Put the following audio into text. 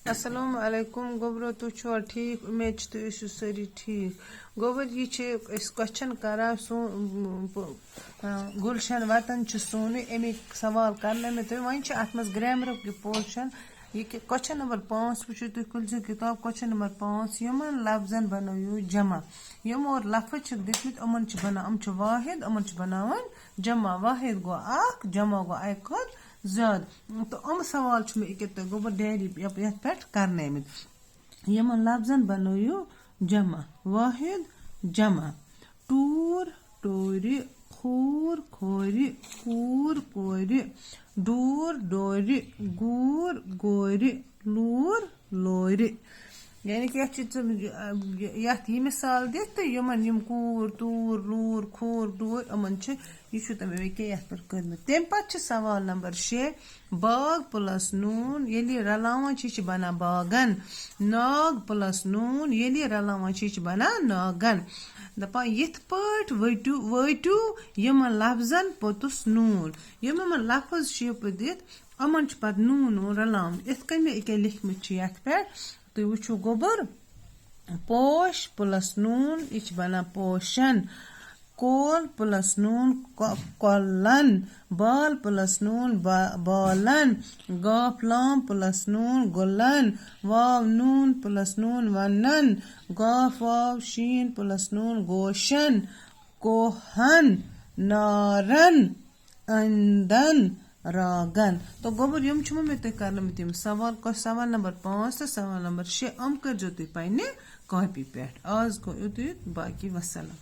अस्सलाम वालेकुम गोबरो तु छो ठीक उम्मीद तु इस सारी ठीक गोबर ये क्वेश्चन करा गुलशन वतन सोने अमिक सवाल करने में तो वन अत मज ग्रामर पोर्शन ये क्वेश्चन नंबर 5 वो तुम खुलजो किताब क्वेश्चन नंबर 5 यमन लफ्जन बनोयू जमा यम और लफ्ज दिखमित अमन बना वाहिद अमन बनावन जमा वाहिद गो अख जमा गो अक खुद ज्यादा तो सवाल मे गोबर डायरी पे करने यमन लफ्जन बनोयू जमा वाहिद जमा टूर टोरि खूर खोरि कूर कोरि दूर डोरि गूर गोरि लूर लोरि यानी कि ये मिसाल दिख तो यमन यम कूर तूर लूर खूर डोर अमन यह तमें कर तम पे सवाल नंबर 6 बाग प्लस नून ये रलावान बना बागन नाग प्लस नून ये रलावान बना नागन दपा यथ पट वटू यमन लफ्जन पोतुस नून यम लफ्ज दित अमन पे नून रलावन इत कन मे लिखमित पे तुम वो गोबर पोश प्लस नून यह बना पोशन कोल प्लस नून कोलन बाल प्लस नून बालन गाफ लाम प्लस नून गुलन वाव नून प्लस नून वनन गाफ वाव शीन प्लस नून गोशन कोहन नारन अंदन रागन तो गोबर यम मे कर सवाल नंबर 5 तो सवाल नंबर 6 कर तुम पे कॉपी पे आज गो बाकी वसलम।